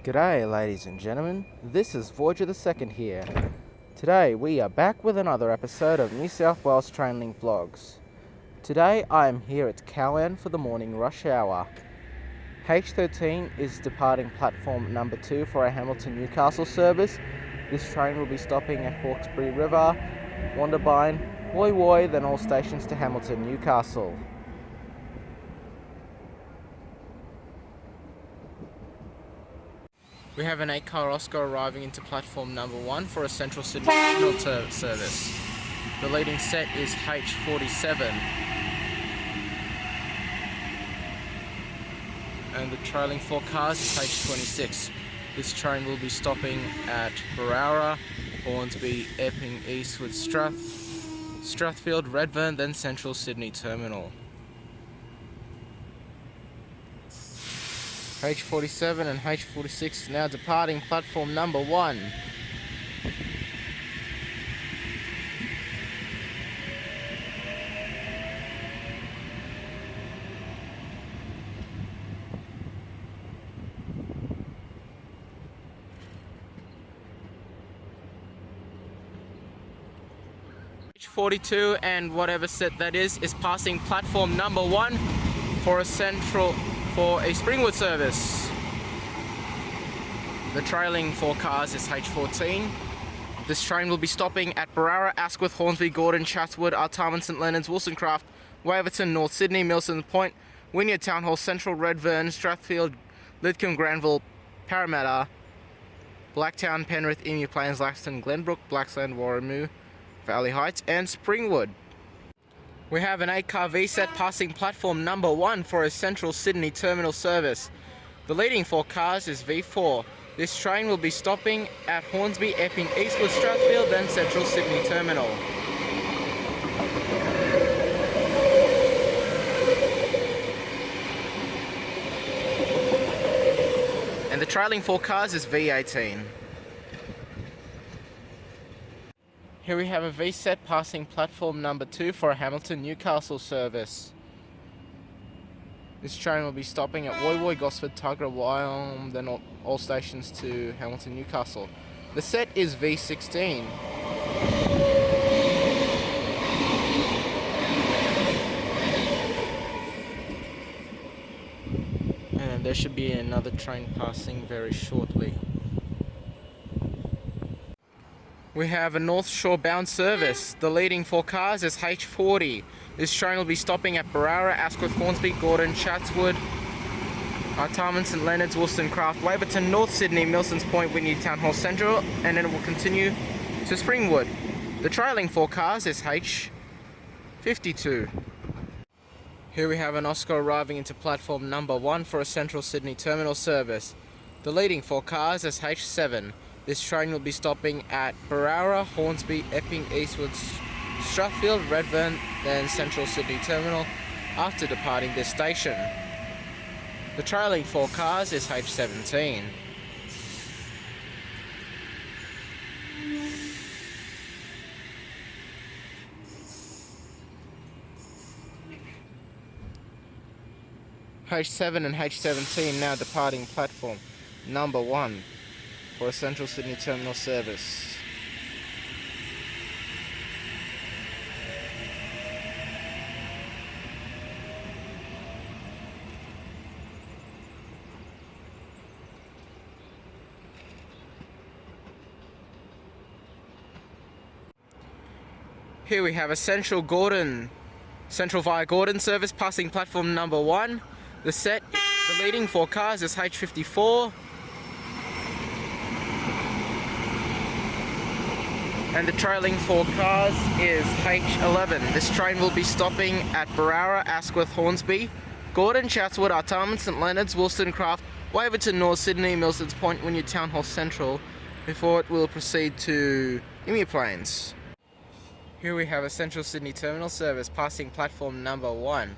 G'day ladies and gentlemen, this is Voyager the Second here. Today we are back with another episode of New South Wales Trainlink vlogs. Today I am here at Cowan for the morning rush hour. H13 is departing platform number 2 for a Hamilton-Newcastle service. This train will be stopping at Hawkesbury River, Wondabyne, Woy Woy, then all stations to Hamilton-Newcastle. We have an 8-car Oscar arriving into platform number 1 for a Central Sydney Terminal service. The leading set is H47 and the trailing 4 cars is H26. This train will be stopping at Barara, Hornsby, Epping, Eastwood, Strathfield, Redfern, then Central Sydney Terminal. H47 and H46 now departing platform number 1. H42 and whatever set that is passing platform number 1 for a Springwood service. The trailing 4 cars is H14. This train will be stopping at Barara, Asquith, Hornsby, Gordon, Chatswood, Artarmon, St Leonards, Wollstonecraft, Waverton, North Sydney, Milson Point, Wynyard Town Hall, Central, Redfern, Strathfield, Lidcombe, Granville, Parramatta, Blacktown, Penrith, Emu Plains, Laxton, Glenbrook, Blaxland, Warramoo, Valley Heights and Springwood. We have an 8-car V-set passing platform number 1 for a Central Sydney Terminal service. The leading 4 cars is V4. This train will be stopping at Hornsby, Epping, Eastwood, Strathfield, then Central Sydney Terminal. And the trailing 4 cars is V18. Here we have a V-set passing platform number 2 for a Hamilton-Newcastle service. This train will be stopping at Woy Woy, Gosford, Tuggerah, Wyong, then all stations to Hamilton-Newcastle. The set is V16. And there should be another train passing very shortly. We have a North Shore bound service. The leading 4 cars is H40. This train will be stopping at Barara, Asquith, Hornsby, Gordon, Chatswood, Artarmon, St Leonards, Wollstonecraft, Waverton, North Sydney, Milsons Point, Wynyard Town Hall Central, and then it will continue to Springwood. The trailing 4 cars is H52. Here we have an Oscar arriving into platform number 1 for a Central Sydney Terminal service. The leading 4 cars is H7. This train will be stopping at Barara, Hornsby, Epping, Eastwood, Strathfield, Redfern, then Central Sydney Terminal after departing this station. The trailing 4 cars is H17. H7 and H17 now departing platform number 1 for a Central Sydney Terminal service. Here we have a Central via Gordon service passing platform number 1. The leading 4 cars is H54. And the trailing 4 cars is H11. This train will be stopping at Barara, Asquith, Hornsby, Gordon, Chatswood, Artarmon, St Leonards, Wollstonecraft, Waverton, North Sydney, Milsons Point, Wynyard Town Hall Central, before it will proceed to Emu Plains. Here we have a Central Sydney Terminal service passing platform number 1.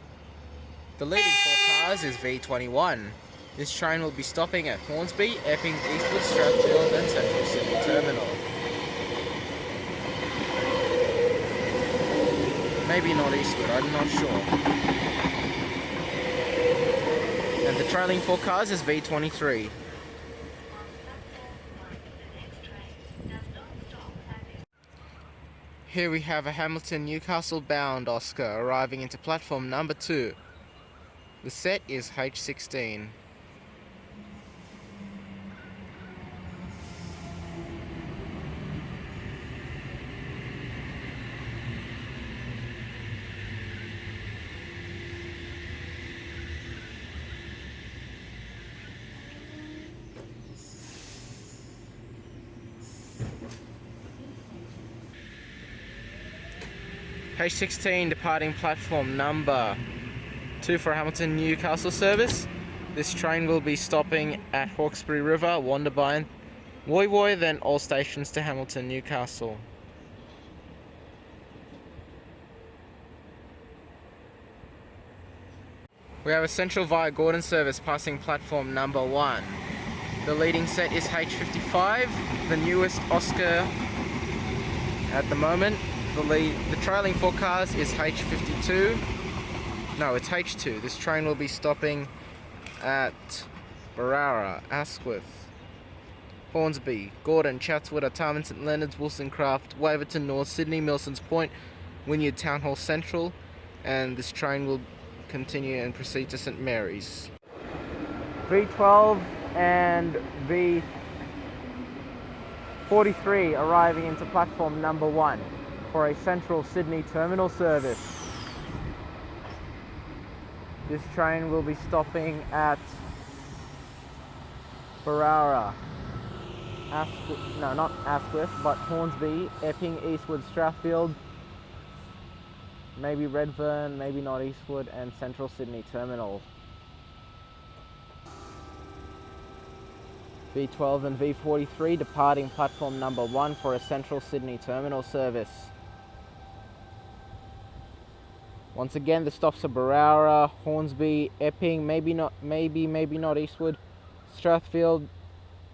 The leading 4 cars is V21. This train will be stopping at Hornsby, Epping, Eastwood, Strathfield, and Central Sydney Terminal. Maybe not Eastwood, I'm not sure. And the trailing 4 cars is V23. Here we have a Hamilton Newcastle bound Oscar arriving into platform number 2. The set is H16. H16 departing platform number 2 for Hamilton Newcastle service. This train will be stopping at Hawkesbury River, Wondabyne, Woy Woy, then all stations to Hamilton Newcastle. We have a Central via Gordon service passing platform number 1. The leading set is H55, the newest Oscar at the moment. The trailing for cars is H52. No, it's H2. This train will be stopping at Barara, Asquith, Hornsby, Gordon, Chatswood, Artarmon, St Leonards, Wollstonecraft, Waverton North, Sydney, Milsons Point, Wynyard Town Hall Central, and this train will continue and proceed to St Mary's. V12 and V43 arriving into platform number 1 for a Central Sydney terminal service. This train will be stopping at Barara, not Asquith, but Hornsby, Epping, Eastwood, Strathfield, maybe Redfern, maybe not Eastwood, and Central Sydney Terminal. V12 and V43 departing platform number 1 for a Central Sydney Terminal service. Once again, the stops are Barara, Hornsby, Epping, maybe not Eastwood, Strathfield,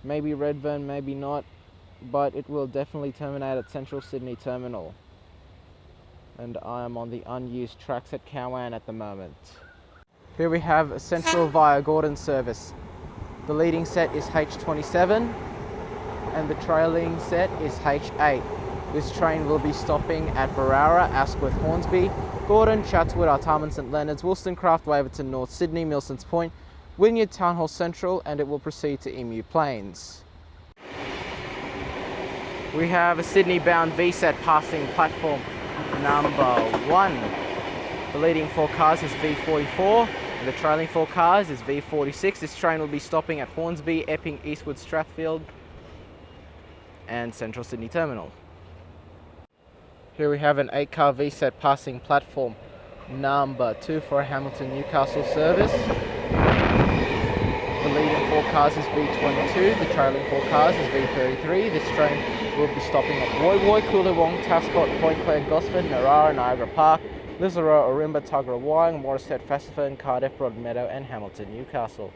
maybe Redfern, maybe not, but it will definitely terminate at Central Sydney Terminal. And I am on the unused tracks at Cowan at the moment. Here we have a Central via Gordon service. The leading set is H27 and the trailing set is H8. This train will be stopping at Barara, Asquith, Hornsby, Gordon, Chatswood, Artarmon, St Leonards, Wollstonecraft, Waverton North, Sydney, Milsons Point, Wynyard Town Hall Central, and it will proceed to Emu Plains. We have a Sydney bound VSET passing platform number 1. The leading 4 cars is V44, and the trailing 4 cars is V46. This train will be stopping at Hornsby, Epping, Eastwood, Strathfield, and Central Sydney Terminal. Here we have an 8-car VSET passing platform number 2 for a Hamilton Newcastle service. The leading 4 cars is V22, the trailing 4 cars is V33. This train will be stopping at Woy Woy, Coolawong, Tascott, Point Clare, Gosford, Narara, Niagara Park, Lisara, Orimba, Tuggerah, Wyong, Morisset, Fassifern, Cardiff, Broadmeadow, and Hamilton Newcastle.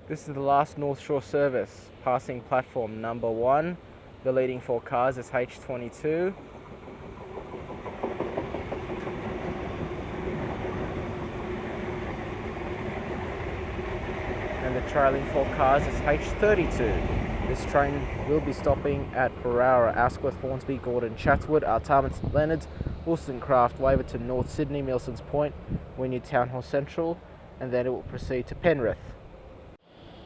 This is the last North Shore service passing platform number 1. The leading 4 cars is H22. And the trailing 4 cars is H32. This train will be stopping at Barara, Asquith, Hornsby, Gordon, Chatswood, Artarmon, St Leonards, Wollstonecraft, Waverton North, Sydney, Milsons Point, Wynyard Town Hall Central, and then it will proceed to Penrith.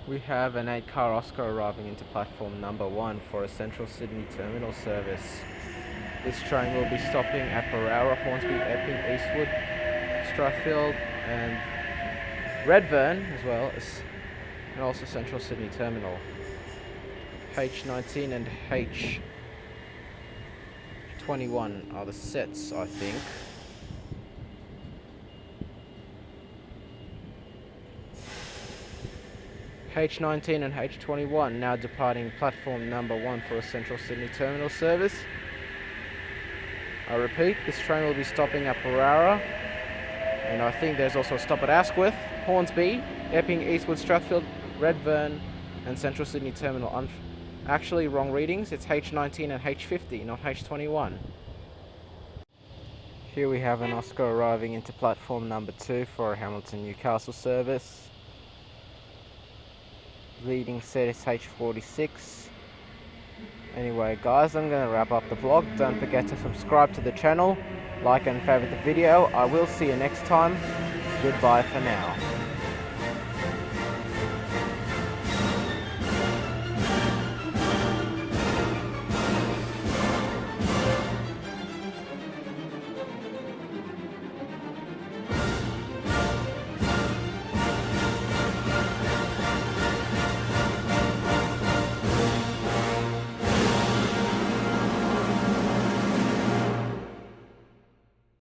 We have an 8-car Oscar arriving into platform number 1 for a Central Sydney terminal service. This train will be stopping at Barara, Hornsby, Epping, Eastwood, Strathfield, and Redfern as well, and also Central Sydney Terminal. H19 and H21 are the sets, I think. H19 and H21 now departing platform number 1 for a Central Sydney Terminal service. I repeat, this train will be stopping at Barara, and I think there's also a stop at Asquith, Hornsby, Epping, Eastwood, Strathfield, Redfern, and Central Sydney Terminal. Actually, wrong readings. It's H19 and H50, not H21. Here we have an Oscar arriving into platform number 2 for a Hamilton Newcastle service. Leading set is H46. Anyway guys, I'm going to wrap up the vlog. Don't forget to subscribe to the channel, like and favorite the video. I will see you next time. Goodbye for now.